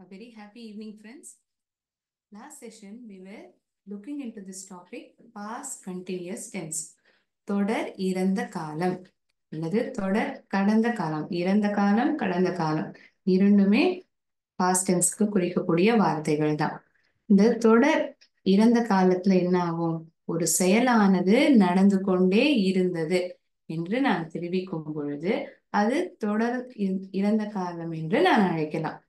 A very happy evening, friends. Last session, we were looking into this topic, past continuous tense. தொடர் இறந்த காலம் அல்லது தொடர் கடந்த காலம். இறந்த காலம், கடந்த காலம் இரண்டுமே past tenseக்கு குறிக்கக்கூடிய வார்த்தைகள் தான். இந்த தொடர் இறந்த காலத்துல என்ன ஆகும்? ஒரு செயலானது நடந்து கொண்டே இருந்தது என்று நான் தெரிவிக்கும் பொழுது அது தொடர் இறந்த காலம் என்று நான் அழைக்கலாம்.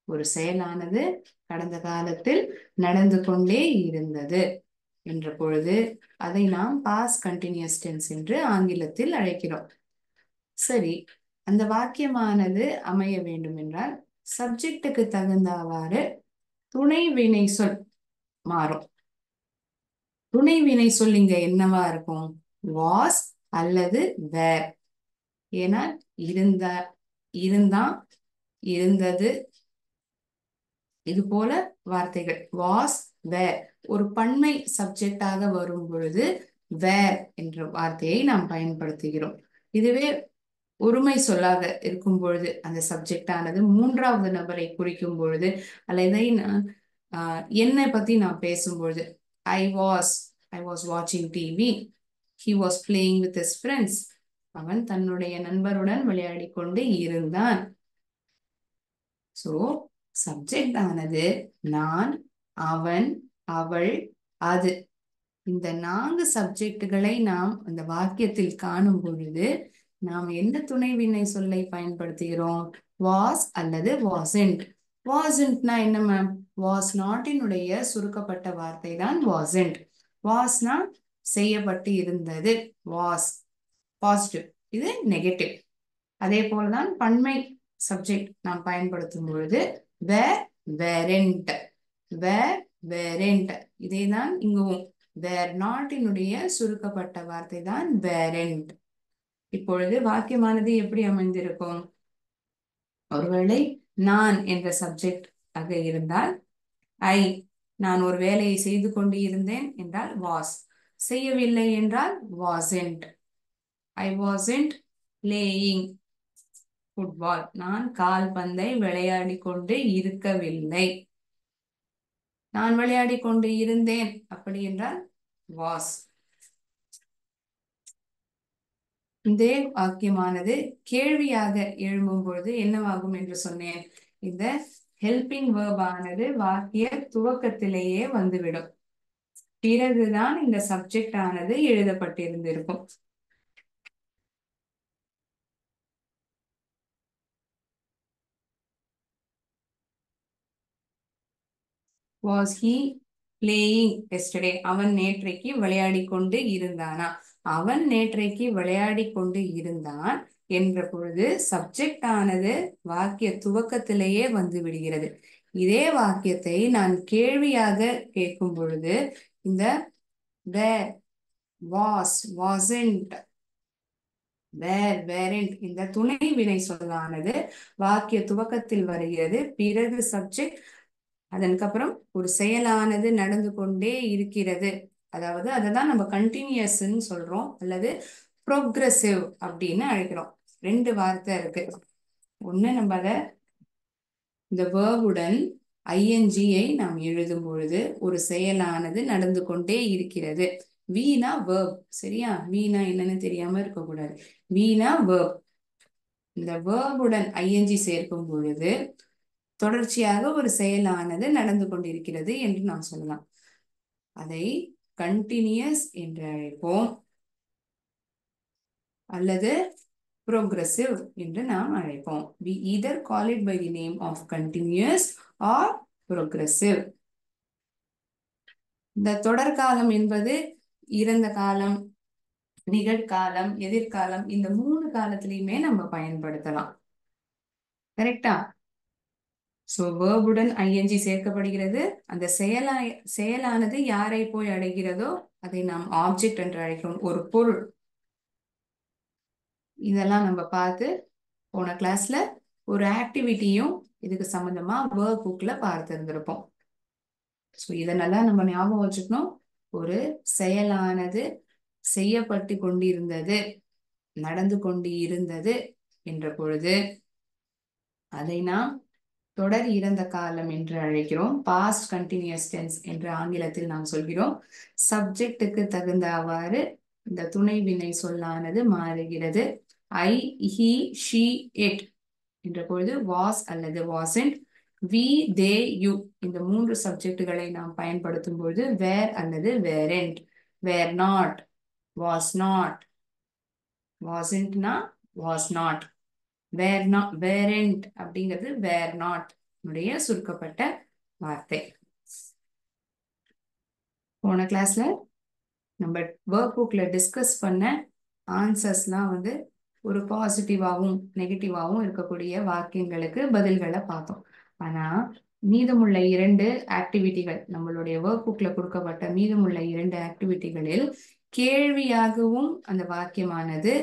ஒரு செயலானது கடந்த காலத்தில் நடந்து கொண்டே இருந்தது என்ற பொழுது அதை நாம் பாஸ்ட் கண்டினியூஸ் டென்ஸ் என்று ஆங்கிலத்தில் அழைக்கிறோம். சரி, அந்த வாக்கியமானது அமைய வேண்டும் என்றால் சப்ஜெக்டுக்கு தகுந்தவாறு துணை வினை சொல் மாறும். துணை வினை சொல் இங்க என்னவா இருக்கும்? வாஸ் அல்லது வேர். ஏன்னா இருந்தான், இருந்தது, இது போல வார்த்தைகள் வாஸ் வேர் ஒரு பன்மை சப்ஜெக்டாக வரும் பொழுது வேர் என்ற வார்த்தையை நாம் பயன்படுத்துகிறோம். இதுவே ஒருமை சொல்லாக இருக்கும் பொழுது அந்த சப்ஜெக்ட் ஆனது மூன்றாவது நபரை குறிக்கும் பொழுது அல்லது என்னை பத்தி நான் பேசும்பொழுது ஐ வாஸ் வாட்சிங் TV, he was playing with his friends, அவன் தன்னுடைய நண்பருடன் விளையாடி கொண்டு இருந்தான். சோ சப்ஜெக்ட் ஆனது நான், அவன், அவள், அது, இந்த 4 சப்ஜெக்டுகளை நாம் அந்த வாக்கியத்தில் காணும் பொழுது நாம் என்ன துணை வினை சொல்லை பயன்படுத்துகிறோம்? வாஸ் அல்லது வாசன்ட். வாசன்ட்னா என்ன மேம்? வாஸ் நாட்டினுடைய சுருக்கப்பட்ட வார்த்தை தான் வாசன்ட். வாஸ்னா செய்யப்பட்டு இருந்தது, வாஸ் பாசிட்டிவ், இது நெகட்டிவ். அதே போலதான் பன்மை சப்ஜெக்ட் நாம் பயன்படுத்தும் பொழுது வேர் வேரண்ட், வேர் வேரண்ட், இதே தான் இங்கும் வேர் நாட்டினுடைய சுருக்கப்பட்ட வார்த்தை தான் வேரண்ட். இப்பொழுது வாக்கியமானது எப்படி அமைந்திருக்கும்? ஒருவேளை நான் என்ற சப்ஜெக்ட் ஆக இருந்தால் ஐ, நான் ஒரு வேலையை செய்து கொண்டு இருந்தேன் என்றால் வாஸ், செய்யவில்லை என்றால் wasn't. I wasn't playing football, நான் கால்பந்தை விளையாடி கொண்டு இருக்கவில்லை. நான் விளையாடி கொண்டு இருந்தேன் அப்படி என்றால் வாஸ். இந்த வாக்கியமானது கேள்வியாக எழும்பும் பொழுது என்னவாகும் என்று சொன்னேன்? இந்த ஹெல்பிங் வேர்ப் ஆனது வாக்கிய துவக்கத்திலேயே வந்துவிடும். பிறகுதான் இந்த சப்ஜெக்ட் ஆனது எழுதப்பட்டிருந்திருக்கும். Was he playing yesterday? அவன் நேற்றைக்கு விளையாடி கொண்டு இருந்தானா? அவன் நேற்றைக்கு விளையாடி கொண்டு இருந்தான் என்ற பொழுது சப்ஜெக்ட் ஆனது வாக்கிய துவக்கத்திலேயே வந்து விடுகிறது. இதே வாக்கியத்தை நான் கேள்வியாக கேட்கும் பொழுது இந்த where, was, wasn't, where, weren't இந்த துணை வினை சொல்லானது வாக்கிய துவக்கத்தில் வருகிறது. பிறகு சப்ஜெக்ட், அதற்கப்புறம் ஒரு செயலானது நடந்து கொண்டே இருக்கிறது. அதாவது அதுதான் நம்ம கண்டினியூஸ்ன்னு சொல்றோம் அல்லது ப்ரோக்ரெசிவ் அப்படின்னு அழைக்கிறோம். 2 வார்த்தை இருக்கு. ஒண்ணு நம்ம அத இந்த வேர்புடன் ஐஎன்ஜியை நாம் எழுதும் பொழுது ஒரு செயலானது நடந்து கொண்டே இருக்கிறது. வீணா வேர்ப், சரியா? வீணா என்னன்னு தெரியாம இருக்கக்கூடாது. வீணா வேர்ப். இந்த வேர்புடன் ஐஎன்ஜி சேர்க்கும் பொழுது தொடர்ச்சியாக ஒரு செயலானது நடந்து கொண்டிருக்கிறது என்று நாம் சொல்லலாம். அதை கண்டினியூஸ் என்று அழைப்போம் அல்லது progressive என்று நாம் அழைப்போம். We either call it by the name of continuous or progressive. இந்த தொடர்காலம் என்பது இறந்த காலம், நிகழ்காலம், எதிர்காலம், இந்த 3 காலத்திலையுமே நம்ம பயன்படுத்தலாம். கரெக்டா? சோ வேர்புடன் ஐஎன்ஜி சேர்க்கப்படுகிறது. அந்த செயலானது யாரை போய் அடைகிறதோ அதை நாம் ஆப்ஜெக்ட் என்று அழைக்கிறோம், ஒரு பொருள். இதெல்லாம் நம்ம பார்த்து போன கிளாஸ்ல ஒரு ஆக்டிவிட்டியும் இதுக்கு சம்பந்தமா ஒர்க் புக்ல பார்த்திருந்திருப்போம். ஸோ இதனெல்லாம் நம்ம ஞாபகம் வச்சுக்கணும். ஒரு செயலானது செய்யப்பட்டு கொண்டிருந்தது, நடந்து கொண்டு இருந்தது என்ற பொழுது அதை நாம் தொடர் இறந்த காலம் என்று அழைக்கிறோம். பாஸ்ட் கண்டினியூஸ் டென்ஸ் என்று ஆங்கிலத்தில் நாம் சொல்கிறோம். சப்ஜெக்டுக்கு தகுந்தவாறு இந்த துணை வினை சொல்லானது மாறுகிறது. ஐ, ஹி, ஷி, இட் என்ற பொழுது வாஸ் அல்லது வாசன்ட், வி, தே, யூ இந்த 3 சப்ஜெக்டுகளை நாம் பயன்படுத்தும் பொழுது வேர் அல்லது weren't, were not, was not, வாசன்ட்னா was not, were not, weren't அப்படிங்கிறது வேர் நாட் உடைய சுருக்கப்பட்ட வார்த்தை. போன கிளாஸ்ல நம்ம ஒர்க் புக்ல டிஸ்கஸ் பண்ண ஆன்சர்ஸ்லாம் வந்து ஒரு பாசிட்டிவாகவும் நெகட்டிவாகவும் இருக்கக்கூடிய வாக்கியங்களுக்கு பதில்களை பார்த்தோம். ஆனா மீதமுள்ள 2 ஆக்டிவிட்டிகள், நம்மளுடைய ஒர்க் புக்ல கொடுக்கப்பட்ட மீதமுள்ள 2 ஆக்டிவிட்டிகளில் கேள்வியாகவும் அந்த வாக்கியமானது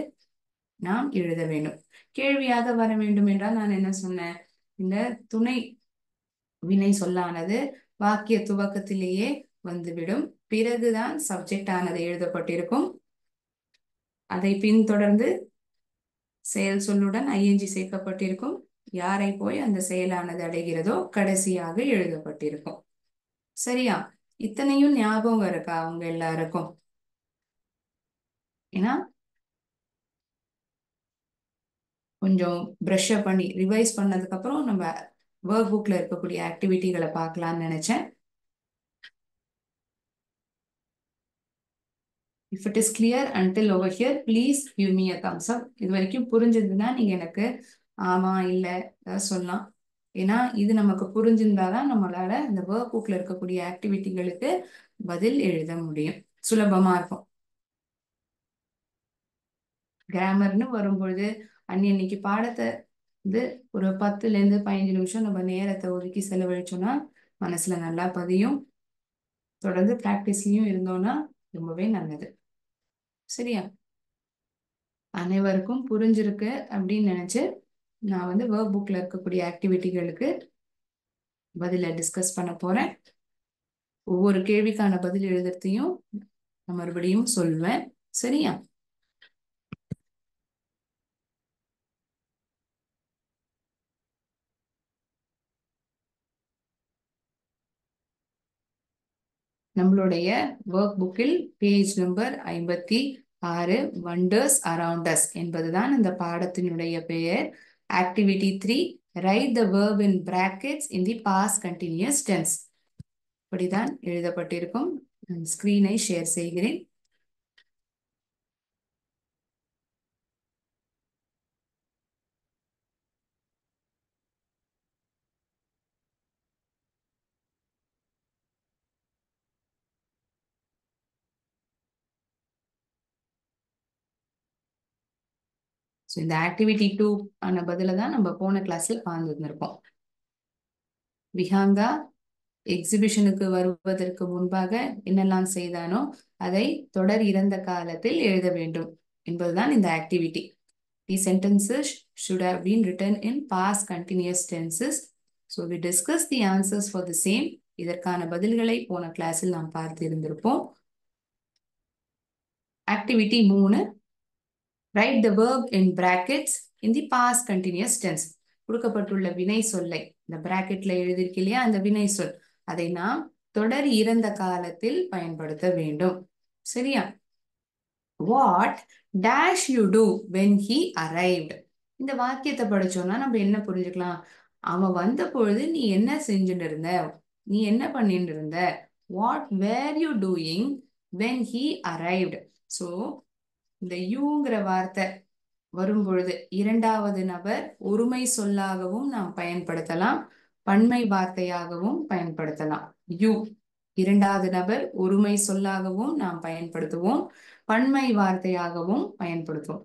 நாம் எழுத வேண்டும். கேள்வியாக வர வேண்டும் என்றால் நான் என்ன சொன்னேன், இந்த துணை வினை சொல்லானது வாக்கிய துவக்கத்திலேயே வந்துவிடும். பிறகுதான் சப்ஜெக்ட் ஆனது எழுதப்பட்டிருக்கும். அதை பின்தொடர்ந்து செயல் சொல்லுடன் ஐஎன்ஜி சேர்க்கப்பட்டிருக்கும். யாரை போய் அந்த செயலானது அடைகிறதோ கடைசியாக எழுதப்பட்டிருக்கும். சரியா? இத்தனையும் ஞாபகம் இருக்கா அவங்க எல்லாருக்கும்? ஏன்னா கொஞ்சம் ப்ரஷ் அப் பண்ணி ரிவைஸ் பண்ணதுக்கு அப்புறம் நம்ம ஒர்க் புக்ல இருக்கக்கூடிய ஆக்டிவிட்டிகளை பார்க்கலாம்னு நினைச்சேன். If it is clear until over here, please give me a thumbs up. இது வரைக்கும் புரிஞ்சதுன்னா நீங்க எனக்கு ஆமா இல்ல சொல்லலாம். ஏன்னா இது நமக்கு புரிஞ்சிருந்தாதான் நம்மளால இந்த ஒர்க் புக்ல இருக்கக்கூடிய ஆக்டிவிட்டிகளுக்கு பதில் எழுத முடியும், சுலபமா இருக்கும். கிராமர்னு வரும்பொழுது அன்னைக்கு பாடத்தை வந்து ஒரு 10ல இருந்து 15 நிமிஷம் நம்ம நேரத்தை ஒதுக்கி செலவழிச்சோம்னா மனசுல நல்லா பதியும். தொடர்ந்து பிராக்டிஸ்லயும் இருந்தோம்னா ரொம்பவே நல்லது. சரியா? அனைவருக்கும் புரிஞ்சிருக்கு அப்படின்னு நினைச்சு நான் வந்து ஒர்க் புக்ல இருக்கக்கூடிய ஆக்டிவிட்டிகளுக்கு பதில டிஸ்கஸ் பண்ண போறேன். ஒவ்வொரு கேள்விக்கான பதில் எழுதுறதையும் நான் மறுபடியும் சொல்வேன். சரியா? நம்மளுடைய ஒர்க் புக்கில் page number 56 wonders around us என்பதுதான் இந்த பாடத்தினுடைய பெயர். Activity 3, right the verb in brackets in the past continuous tense. இப்படிதான் எழுதப்பட்டிருக்கும். ஸ்கிரீனை ஷேர் செய்கிறேன். இந்த ஆக்டிவிட்டி 2 ஆன பதில தான் நம்ம போன கிளாஸ்ல பார்த்துருப்போம். விஹாங்கா எக்ஸிபிஷனுக்கு வருவதற்கு முன்பாக என்னெல்லாம் செய்தானோ அதை தொடர் இறந்த காலத்தில் எழுத வேண்டும் என்பதுதான் இந்த activity. The sentences should have been written in past continuous tenses. So we discussed the answers for the same. இதற்கான பதில்களை போன கிளாஸில் நாம் பார்த்து இருந்திருப்போம். Activity 3, write the verb in brackets in the past continuous tense. கொடுக்கப்பட்டுள்ள வினை சொல்லை இந்த பிராக்கெட்ல எழுதியிருக்கு இல்லையா, அந்த வினை சொல் அதை நாம் தொடர் இறந்த காலத்தில் பயன்படுத்த வேண்டும். சரியா? What dash you do when he arrived? இந்த வாக்கியத்தை படிச்சோம்னா நம்ம என்ன புரிஞ்சுக்கலாம்? அவன் வந்த பொழுது நீ என்ன செஞ்சுட்டு இருந்த, நீ என்ன பண்ணிட்டு இருந்த. What were you doing when he arrived? So இந்த யூங்கிற வார்த்தை வரும் பொழுது இரண்டாவது நபர் ஒருமை சொல்லாகவும் நாம் பயன்படுத்தலாம், பன்மை வார்த்தையாகவும் பயன்படுத்தலாம். யூ இரண்டாவது நபர் ஒருமை சொல்லாகவும் நாம் பயன்படுத்துவோம், பன்மை வார்த்தையாகவும் பயன்படுத்துவோம்.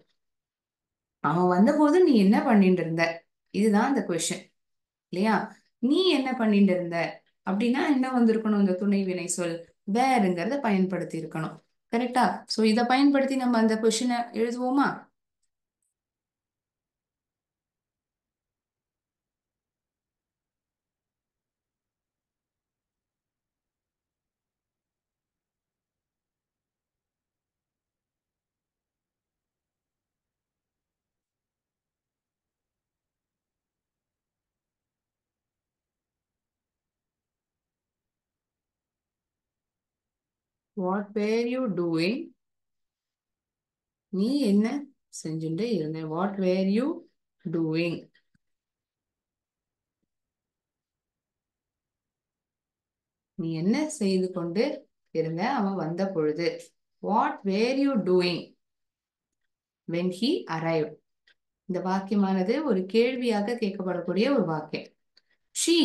அவன் வந்தபோது நீ என்ன பண்ணிட்டு இருந்த, இதுதான் இந்த கொஸ்டின் இல்லையா? நீ என்ன பண்ணிட்டு இருந்த அப்படின்னா என்ன வந்திருக்கணும், இந்த துணை வினை சொல் வேறுங்கிறத பயன்படுத்தி இருக்கணும். கரெக்டா? சோ இதை பயன்படுத்தி நம்ம அந்த கொஸ்டினை எழுதுவோமா? What were you doing? நீ என்ன செஞ்சுட்டு இருந்த? What were you doing? நீ என்ன செய்து கொண்டு இருந்த அவன் வந்த பொழுது? What were you doing when he arrived? இந்த வாக்கியமானது ஒரு கேள்வியாக கேட்கப்படக்கூடிய ஒரு வாக்கியம். She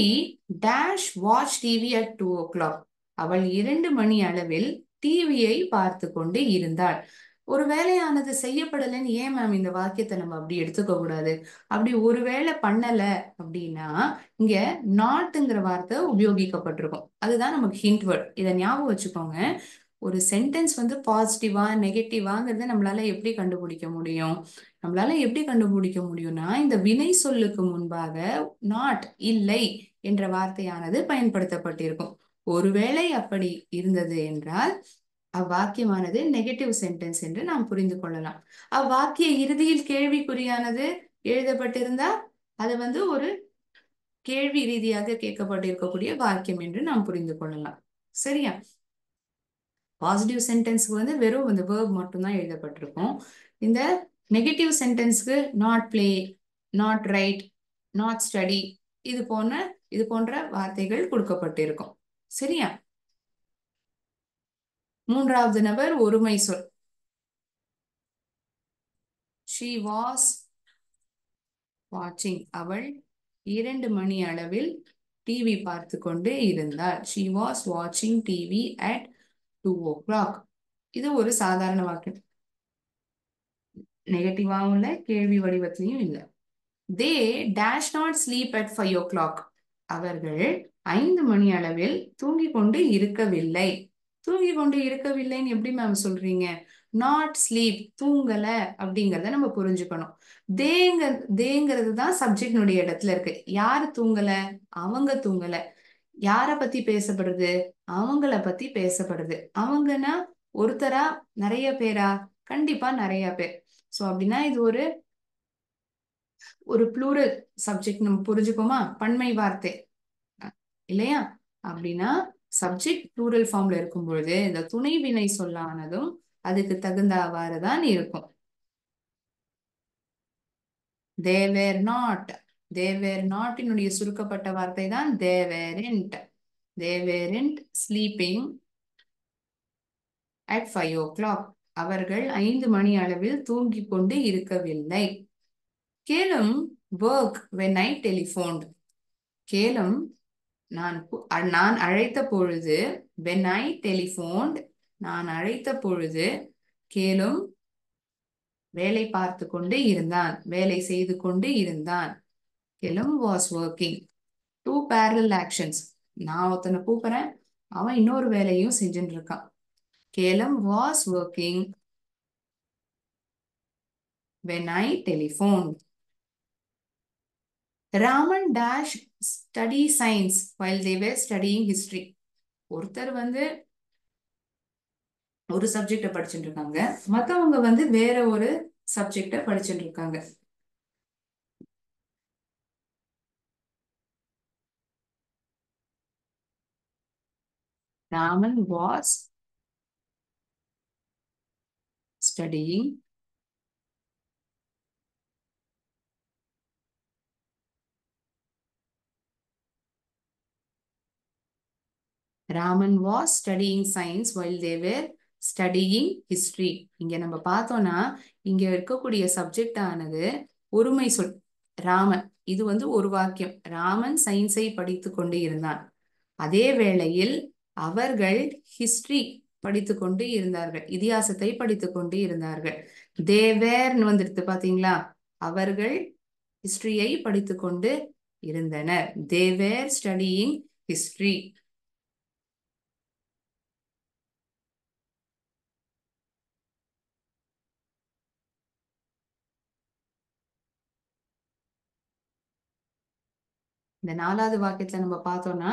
dash watch TV at 2 o'clock. அவள் 2 மணி அளவில் டிவியை பார்த்து கொண்டு இருந்தாள். ஒரு வேலையானது செய்யப்படலைன்னு ஏன் மேம் இந்த வாக்கியத்தை நம்ம அப்படி எடுத்துக்க கூடாது? அப்படி ஒரு வேலை பண்ணல அப்படின்னா இங்க நாட்ங்கிற வார்த்தை உபயோகிக்கப்பட்டிருக்கும். அதுதான் நமக்கு ஹிண்ட் வேர்ட். இதை ஞாபகம் வச்சுக்கோங்க. ஒரு சென்டென்ஸ் வந்து பாசிட்டிவா நெகட்டிவாங்கிறத நம்மளால எப்படி கண்டுபிடிக்க முடியும்? நம்மளால எப்படி கண்டுபிடிக்க முடியும்னா இந்த வினை சொல்லுக்கு முன்பாக நாட் இல்லை என்ற வார்த்தையானது பயன்படுத்தப்பட்டிருக்கும். ஒருவேளை அப்படி இருந்தது என்றால் அவ்வாக்கியமானது நெகட்டிவ் சென்டென்ஸ் என்று நாம் புரிந்து கொள்ளலாம். அவ்வாக்கிய இறுதியில் கேள்விக்குறியானது எழுதப்பட்டிருந்தா அது வந்து ஒரு கேள்வி ரீதியாக கேட்கப்பட்டிருக்கக்கூடிய வாக்கியம் என்று நாம் புரிந்து கொள்ளலாம். சரியா? பாசிட்டிவ் சென்டென்ஸ்க்கு வந்து வெறும் இந்த வேர்ப் மட்டும்தான் எழுதப்பட்டிருக்கும். இந்த நெகட்டிவ் சென்டென்ஸ்க்கு not play, not write, not study இது போன்ற வார்த்தைகள் கொடுக்கப்பட்டிருக்கும். சரியா? மூன்றாவது நபர் ஒருமை சொல். she was watching. அவள் 2 மணி அளவில் டிவி பார்த்து கொண்டு இருந்தாள். she was watching TV at 2 o'clock. இது ஒரு சாதாரண வாக்கியம். நெகட்டிவாவும் இல்லை, கேள்வி வடிவத்திலையும் இல்லை. they dash not sleep at 5 o'clock. அவர்கள் 5 மணி அளவில் தூங்கிக் கொண்டு இருக்கவில்லை. தூங்கி கொண்டு இருக்கவில்லைன்னு எப்படி மேம் சொல்றீங்க? நாட் ஸ்லீப், தூங்கல அப்படிங்கறத நம்ம புரிஞ்சுக்கணும். தேங்கிறது தான் சப்ஜெக்டினுடைய இடத்துல இருக்கு. யாரு தூங்கல? அவங்க தூங்கல. யார பத்தி பேசப்படுறது? அவங்கள பத்தி பேசப்படுது. அவங்கன்னா ஒருத்தரா நிறைய பேரா? கண்டிப்பா நிறைய பேர். சோ அப்படின்னா இது ஒரு ப்ளூரல் சப்ஜெக்ட் நம்ம புரிஞ்சுக்கோமா? பன்மை வார்த்தை இல்லையா? அப்படின்னா சப்ஜெக்ட் ப்ளூரல் ஃபார்ம்ல இருக்கும் பொழுது இந்த துணை வினை சொல்லானதும் அதுக்கு தகுந்தவாறு தான் இருக்கும். they were not. they were not என்னுடைய சுருக்கப்பட்ட வார்த்தை தான் they weren't. they weren't sleeping at 5 o'clock. அவர்கள் 5 மணி அளவில் தூங்கிக் கொண்டு இருக்கவில்லை. கேளும் work when I telephoned. கேளும் நான் அழைத்த பொழுது when I telephoned, நான் அழைத்த பொழுது கேளும் வேலை பார்த்து கொண்டு இருந்தான், வேலை செய்து கொண்டு இருந்தான். கேளும் was working. 2 parallel actions. நான் ஒருத்தனை கூப்பிடுறேன், அவன் இன்னொரு வேலையும் செஞ்சுட்டு இருக்கான். கேளும் was working when I telephoned. Raman dash study science while they were studying history. ஒருத்தர் வந்து ஒரு சப்ஜெக்ட படிச்சுட்டு இருக்காங்க, மத்தவங்க வந்து வேற ஒரு சப்ஜெக்ட படிச்சுட்டு இருக்காங்க. Raman was studying Raman was studying science while they were studying history. இங்க நம்ம பார்த்தோம்னா இங்க இருக்கக்கூடிய சப்ஜெக்ட் ஆனது ஒருமை சொல் ராமன். இது வந்து ஒரு வாக்கியம். ராமன் சயின்ஸை படித்து கொண்டு இருந்தான். அதே வேளையில் அவர்கள் ஹிஸ்டரி படித்து கொண்டு இருந்தார்கள், இதிகாசத்தை படித்து கொண்டு இருந்தார்கள். தேவேர்னு வந்துடுது பாத்தீங்களா? அவர்கள் ஹிஸ்டரியை படித்து கொண்டு இருந்தனர். தேவேர் ஸ்டடியிங் ஹிஸ்டரி. இந்த 4வது வாக்கியத்துல நம்ம பார்த்தோம்னா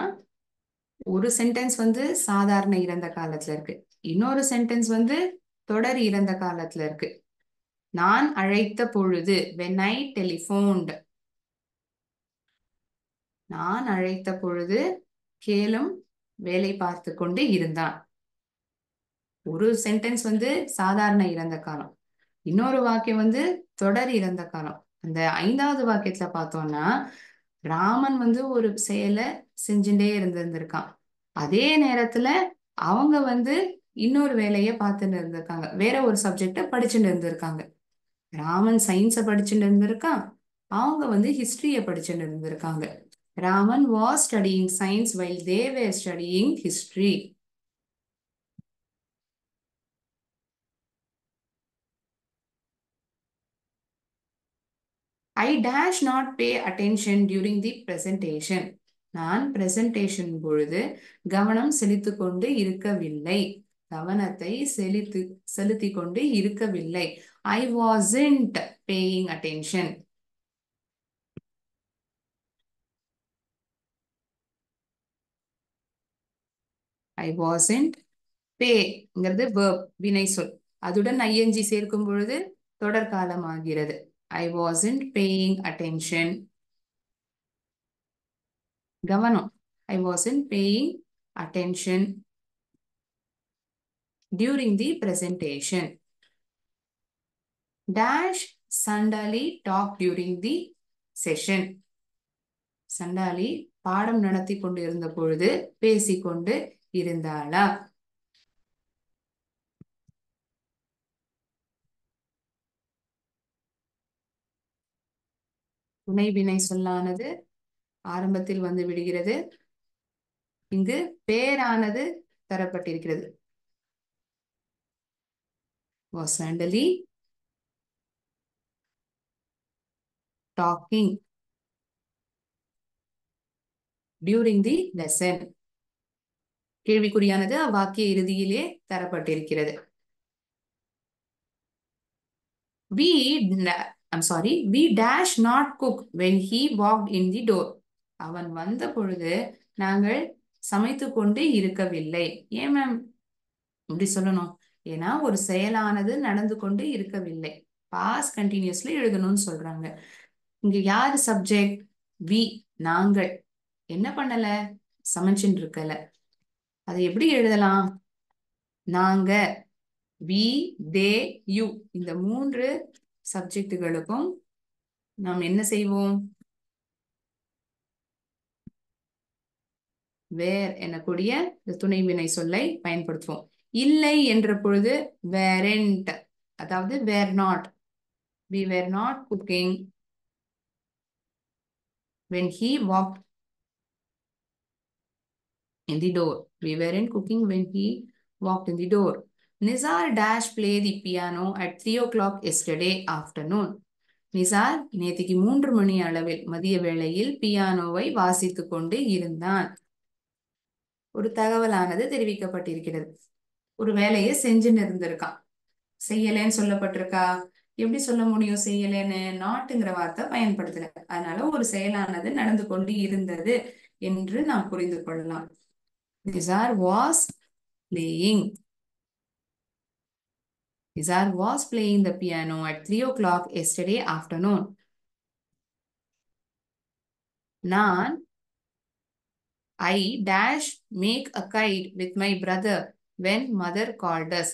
ஒரு சென்டென்ஸ் வந்து சாதாரண இறந்த காலத்துல இருக்கு, இன்னொரு சென்டென்ஸ் வந்து தொடர் இறந்த காலத்துல இருக்கு. நான் அழைத்த பொழுது when I telephoned, நான் அழைத்த பொழுது கேளும் வேலை பார்த்து கொண்டு இருந்தான். ஒரு சென்டென்ஸ் வந்து சாதாரண இறந்த காலம், இன்னொரு வாக்கியம் வந்து தொடர் இறந்த காலம். அந்த 5வது வாக்கியத்துல பார்த்தோம்னா ராமன் வந்து ஒரு செயலை செஞ்சுட்டே இருந்திருக்கான். அதே நேரத்துல அவங்க வந்து இன்னொரு வேலையை பார்த்துட்டு இருந்திருக்காங்க, வேற ஒரு சப்ஜெக்ட படிச்சுட்டு இருந்திருக்காங்க. ராமன் சயின்ஸை படிச்சுட்டு இருந்திருக்கான், அவங்க வந்து ஹிஸ்டரிய படிச்சுட்டு இருந்திருக்காங்க. Raman was studying science while they were studying history. I dash not pay attention during the presentation. நான் பிரசன்டேஷன் பொழுது கவனம் செலுத்திக் கொண்டு இருக்கவில்லை. கவனத்தை செலுத்தி கொண்டு இருக்கவில்லை. I wasn't paying attention. I wasn't பேங்கிறது verb, வினை சொல். அதுடன் ing சேர்க்கும் பொழுது தொடர்காலம் ஆகிறது. I wasn't paying attention. கவனம். I wasn't paying attention during the presentation. Dash Sandali talked during the session. சண்டாலி பாடம் நடத்தி கொண்டு இருந்த பொழுது பேசிக்கொண்டு இருந்தாளா? துணை வினை சொல்லானது ஆரம்பத்தில் வந்து விடுகிறது. இங்கு பேரானது தரப்பட்டிருக்கிறது. Was Sandali talking during the lesson? கேள்விக்குறியானது அவ்வாக்கிய இறுதியிலே தரப்பட்டிருக்கிறது. we dash not cook when he walked in the door. அவன் வந்த பொழுது நாங்கள் சமைத்து கொண்டு இருக்கவில்லை. ஏன் மேம் இப்படி சொல்லணும்? ஏன்னா ஒரு செயலானது நடந்து கொண்டு இருக்கவில்லை, பாஸ் கண்டினியூஸ்ல எழுதணும்னு சொல்றாங்க. இங்க யாரு சப்ஜெக்ட்? வி, நாங்கள். என்ன பண்ணல? சமைச்சுட்டு இருக்கல. அதை எப்படி எழுதலாம்? நாங்க, வி, தே, யூ, இந்த 3 சப்ஜெக்டுகளுக்கும் நாம் என்ன செய்வோம்? வேர் எனக்கூடிய துணை வினை சொல்லை பயன்படுத்துவோம். இல்லை என்ற பொழுது weren't, அதாவது were not. We were not cooking when he walked in the door. We weren't cooking when he walked in the door. Nizar dash play the piano at 3 o'clock yesterday afternoon. Nisar நேத்திக்கு 3 மணி அளவில் மதிய வேளையில் பியானோவை வாசித்துக் கொண்டு இருந்தான். ஒரு தகவலானது தெரிவிக்கப்பட்டிருக்கிறது. ஒரு வேலையை செஞ்சுன்னு இருந்திருக்கான். செய்யலன்னு சொல்லப்பட்டிருக்கா? எப்படி சொல்ல முடியும் செய்யலன்னு? நாட்டுங்கிற வார்த்தை பயன்படுத்தல. அதனால ஒரு செயலானது நடந்து கொண்டு இருந்தது என்று நாம் புரிந்து கொள்ளலாம். Nizar was playing. Nizar was playing the piano at 3 o'clock yesterday afternoon. நான் I dash make a kite with my brother when mother called us.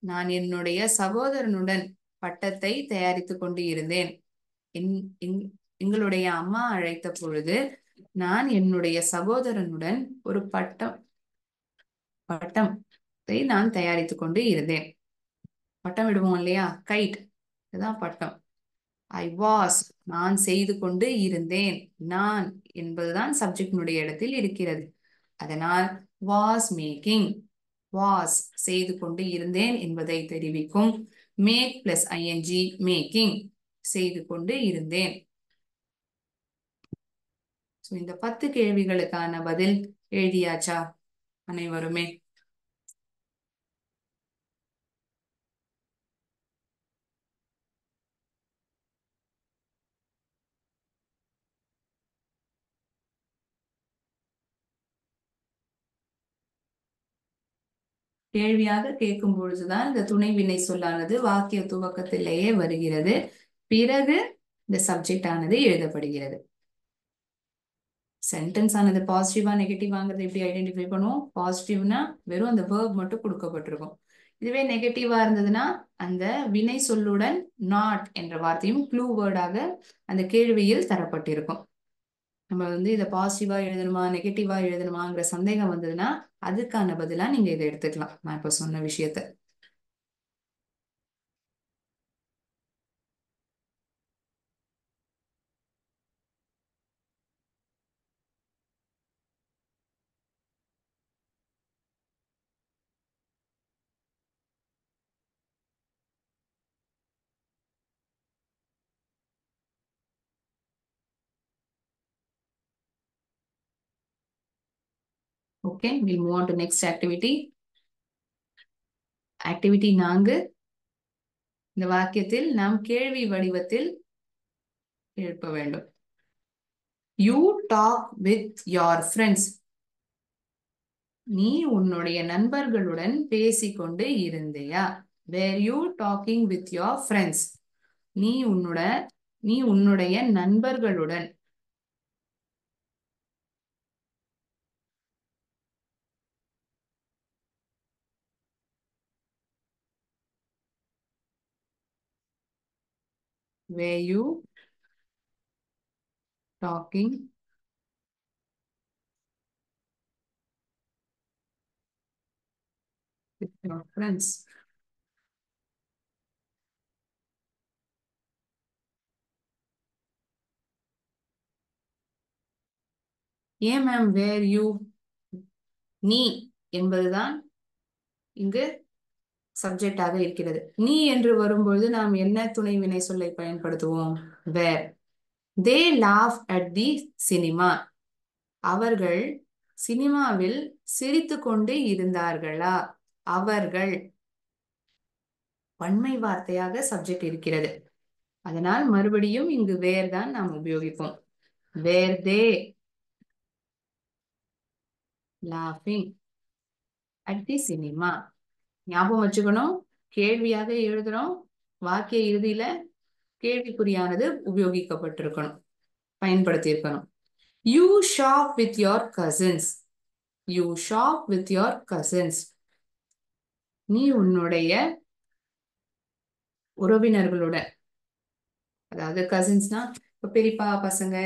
நான் என்னுடைய சகோதரனுடன் பட்டத்தை தயாரித்துக் கொண்டு இருந்தேன். எங்களுடைய அம்மா அழைத்த பொழுது நான் என்னுடைய சகோதரனுடன் ஒரு பட்டத்தை நான் தயாரித்துக் கொண்டு இருந்தேன். பட்டம் விடுவோம் இல்லையா? கைட், இதுதான் பட்டம். ஐ வாஸ், நான் செய்து கொண்டு இருந்தேன். நான் என்பதுதான் சப்ஜெக்டினுடைய இடத்தில் இருக்கிறது. அதனால் வாஸ் மேக்கிங், வாஸ் செய்து கொண்டு இருந்தேன் என்பதை தெரிவிக்கும். மேக் பிளஸ் ஐஎன்ஜி, மேக்கிங், செய்து கொண்டு இருந்தேன். இந்த 10 கேள்விகளுக்கான பதில் எழுதியாச்சா அனைவருமே? கேள்வியாக கேட்கும் பொழுதுதான் இந்த துணை வினை சொல்லானது வாக்கிய துவக்கத்திலேயே வருகிறது. பிறகு இந்த சப்ஜெக்ட் ஆனது எழுதப்படுகிறது. சென்டென்ஸ் ஆனது பாசிட்டிவா நெகட்டிவாங்கிறது எப்படி ஐடென்டிஃபை பண்ணுவோம்? பாசிட்டிவ்னா வெறும் அந்த வேர்ப் மட்டும் கொடுக்கப்பட்டிருக்கும். இதுவே நெகட்டிவா இருந்ததுன்னா அந்த வினை சொல்லுடன் நாட் என்ற வார்த்தையும் க்ளூ வேர்டாக அந்த கேள்வியில் தரப்பட்டிருக்கும். நம்ம இதை பாசிட்டிவா எழுதணுமா நெகட்டிவா எழுதணுமாங்கிற சந்தேகம் வந்ததுன்னா அதுக்கான பதிலா நீங்க இதை எடுத்துக்கலாம், நான் இப்ப சொன்ன விஷயத்த. Okay, we'll move on to next activity. Activity 4. இந்த வாக்கியத்தில் நாம் கேள்வி வடிவத்தில் எழுப்ப வேண்டும். You talk with your friends. நீ உன்னுடைய நண்பர்களுடன் பேசிக்கொண்டு இருந்தையா? Were you talking with your friends. நீ உன்னுடைய நண்பர்களுடன். Were you talking with your friends? ஏன் மேம் வேர் யூ? நீ என்பதுதான் இங்கு சப்ஜெக்டாக இருக்கிறது. நீ என்று வரும்பொழுது நாம் என்ன துணை வினை சொல்லை பயன்படுத்துவோம்? Were. They laugh at the cinema. அவர்கள் சினிமாவில் சிரித்து கொண்டு இருந்தார்களா? அவர்கள் பன்மை வார்த்தையாக சப்ஜெக்ட் இருக்கிறது. அதனால் மறுபடியும் இங்கு வேர் தான் நாம் உபயோகிப்போம். வேர் தே லாஃபிங் அட் தி சினிமா. ஞாபகம் வச்சுக்கணும், கேள்வியாக எழுதுறோம், வாக்கிய இறுதியில கேள்விக்குறியானது உபயோகிக்கப்பட்டிருக்கணும், பயன்படுத்தி இருக்கணும். You shop with your cousins. You shop with your cousins. நீ உன்னுடைய உறவினர்களுடன், அதாவது கசின்ஸ்னா இப்ப பெரியப்பா பசங்க,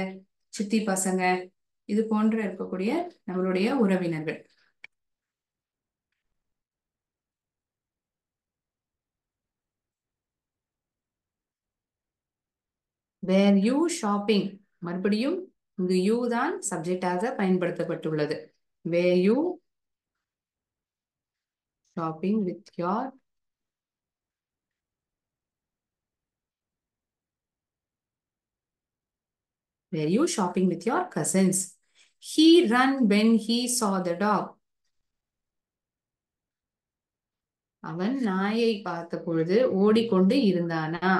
சித்தி பசங்க, இது போன்ற இருக்கக்கூடிய நம்மளுடைய உறவினர்கள். Were you shopping. மறுபடியும் இங்கு யூ தான் சப்ஜெக்டாக பயன்படுத்தப்பட்டுள்ளது. Were you shopping with your Were you shopping with your cousins? He ran when he saw the dog. அவன் நாயை பார்த்த பொழுது ஓடிக்கொண்டு இருந்தானா?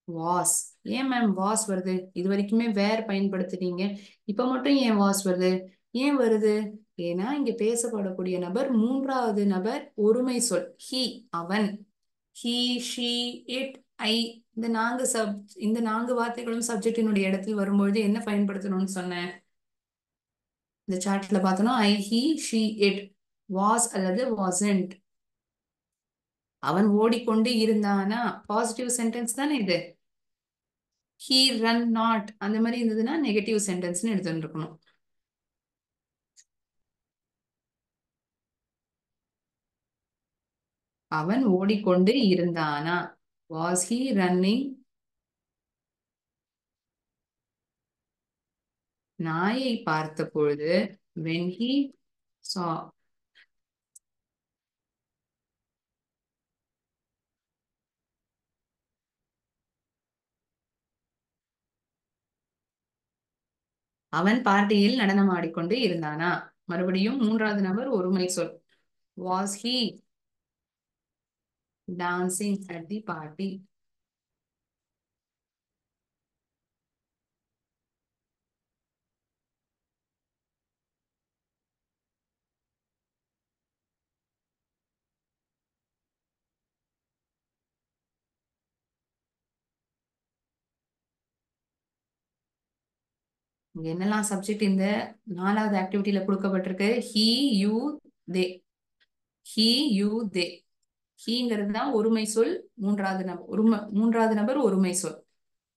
வாஸ். ஏன் மேம் வாஸ் வருது? இது வரைக்குமே வேர் பயன்படுத்துறீங்க, இப்ப மட்டும் ஏன் வாஸ் வருது? ஏன் வருது? ஏன்னா இங்க பேசப்படக்கூடிய நபர் மூன்றாவது நபர் ஒருமை சொல். ஹி அவன், ஹி ஷி இட் ஐ, இந்த நான்கு வார்த்தைகளும் சப்ஜெக்டினுடைய இடத்தில் வரும்பொழுது என்ன பயன்படுத்தணும்னு சொன்னேன்? இந்த சார்ட்ல பார்த்தோம்னா ஐ ஹி ஷி இட், வாஸ் அல்லது வாசன்ட். அவன் ஓடிக்கொண்டு இருந்தானா பாசிட்டிவ் சென்டென்ஸ் தானே இது. ஹீ ரன் நாட் அந்த மாதிரி இருந்ததுன்னா நெகட்டிவ் சென்டென்ஸ்னு எடுத்துட்டு இருக்கணும். அவன் ஓடிக்கொண்டு இருந்தானா? Was he running? நாயை பார்த்த பொழுது when he saw. அவன் பார்ட்டியில் நடனம் ஆடிக்கொண்டு இருந்தானா? மறுபடியும் மூன்றாவது நபர் ஒருமை சொல். Was he dancing at the party? இங்க என்னெல்லாம் சப்ஜெக்ட் இந்த 4வது ஆக்டிவிட்டியில கொடுக்கப்பட்டிருக்கு? He you they. he, you, they. ஹீங்கிறது தான் ஒருமை சொல். மூன்றாவது நபர் ஒருமை சொல்.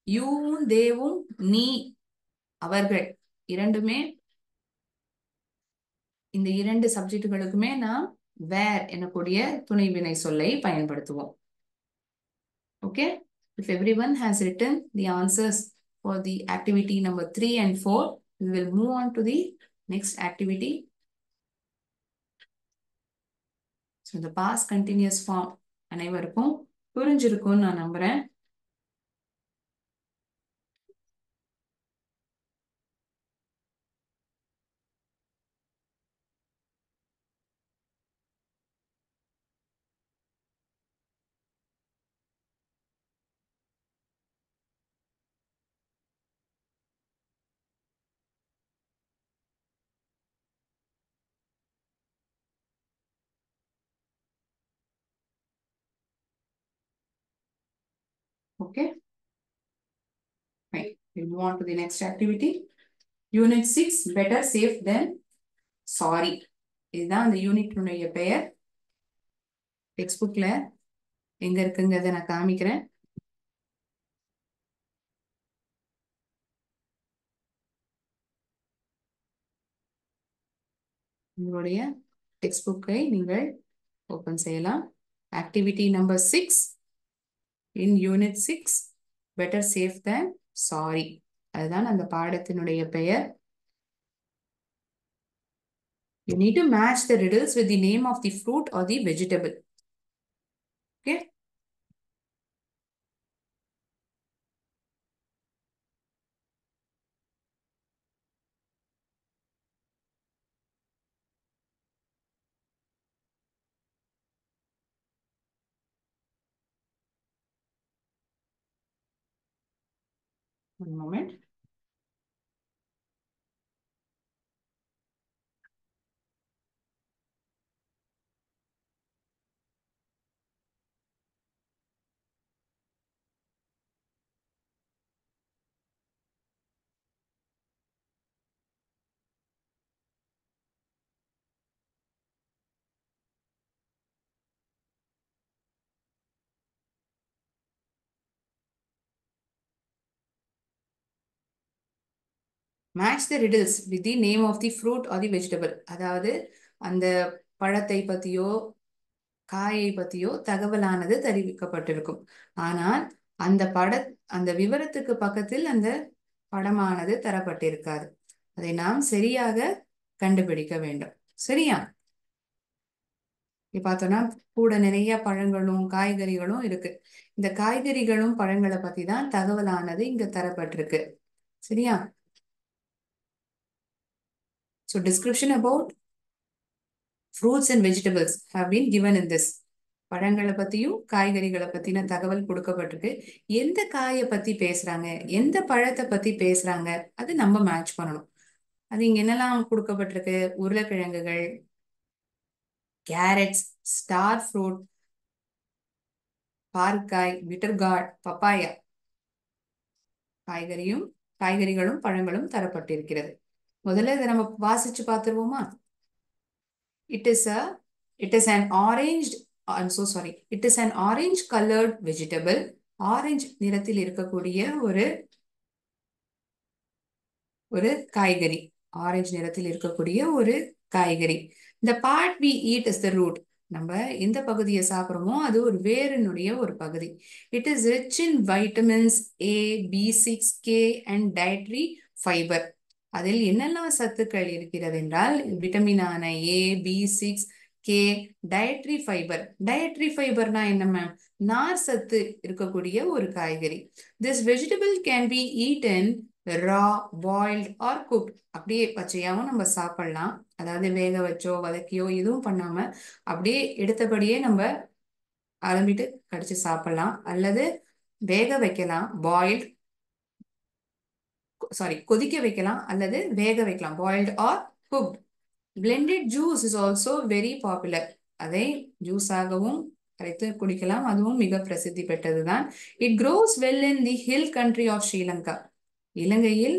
யூவும் தேவும் நீ அவர்கள் இரண்டுமே, இந்த இரண்டு சப்ஜெக்டுகளுக்குமே நாம் வேர் எனக்கூடிய துணை வினை சொல்லை பயன்படுத்துவோம். Okay, if everyone has written the answers for the activity number 3 and 4, we will move on to the next activity. So the past continuous form அனைவருக்கும் புரிஞ்சிருக்கும்னு நான் நம்புறேன். Okay, fine. We'll move on to the next activity. Unit 6, better safe than sorry. இதுதான் அந்த யூனிட்னுடைய பெயர். Text புக்ல எங்க இருக்குங்கிறத நான் காமிக்கிறேன். உங்களுடைய டெக்ஸ்ட் புக்கை நீங்கள் ஓபன் செய்யலாம். ஆக்டிவிட்டி நம்பர் 6 இன் யூனிட் 6, பெட்டர் சேஃப் தேன் சாரி. அதுதான் அந்த பாடத்தினுடைய பெயர். You need to match the riddles with the name of the fruit or the vegetable. Okay. One moment. Match the riddles with the name of the fruit or the vegetable. அதாவது அந்த பழத்தை பத்தியோ காயை பத்தியோ தகவலானது தெரிவிக்கப்பட்டிருக்கும். ஆனால் அந்த விவரத்துக்கு பக்கத்தில் அந்த படமானது தரப்பட்டிருக்காது. அதை நாம் சரியாக கண்டுபிடிக்க வேண்டும். சரியா? இப்ப பார்த்தோம்னா கூட நிறைய பழங்களும் காய்கறிகளும் இருக்கு. இந்த காய்கறிகளும் பழங்களை பத்தி தான் தகவலானது இங்க தரப்பட்டிருக்கு. சரியா? So description about fruits and vegetables have been given in this. பழங்களை பத்தியும் காய்கறிகளை பத்தின தகவல் கொடுக்கப்பட்டிருக்கு. எந்த காயை பத்தி பேசுறாங்க, எந்த பழத்தை பத்தி பேசுறாங்க, அது நம்ம மேட்ச் பண்ணணும். அது இங்க என்னெல்லாம் கொடுக்கப்பட்டிருக்கு? உருளைக்கிழங்குகள், கேரட்ஸ், ஸ்டார் ஃப்ரூட், பாற்காய், பிட்டர்கார்ட், பப்பாயா. காய்கறிகளும் பழங்களும் தரப்பட்டிருக்கிறது. முதல்ல இதை நம்ம வாசிச்சு பார்த்துருவோமா? It is an orange colored vegetable. Orange நிறத்தில் இருக்கக்கூடிய ஒரு காய்கறி. ஆரஞ்சு நிறத்தில் இருக்கக்கூடிய ஒரு காய்கறி. The part we eat is the root. நம்ம எந்த பகுதியை சாப்பிடுறோமோ அது ஒரு வேரினுடைய ஒரு பகுதி. It is rich in vitamins A, B6, K and dietary fiber. அதில் என்னெல்லாம் சத்துக்கள் இருக்கிறது என்றால் விட்டமினான A, B6, K, dietary fibre. Dietary ஃபைபர்னா என்ன மேம்? நார் சத்து இருக்கக்கூடிய ஒரு காய்கறி. This vegetable can be eaten raw, boiled or cooked. அப்படியே பச்சையாவும் நம்ம சாப்பிடலாம். அதாவது வேக வச்சோ வதக்கியோ எதுவும் பண்ணாம அப்படியே எடுத்தபடியே நம்ம அலம்பிட்டு கடிச்சு சாப்பிடலாம். அல்லது வேக வைக்கலாம், கொதிக்க வைக்கலாம் அல்லது வேக வைக்கலாம், boiled or cooked. Blended juice is also very popular. அதை ஜூஸாகவும் கரைத்து குடிக்கலாம். அதுவும் மிக பிரசித்தி பெற்றதுதான். It grows well in the hill country of Sri Lanka. இலங்கையில்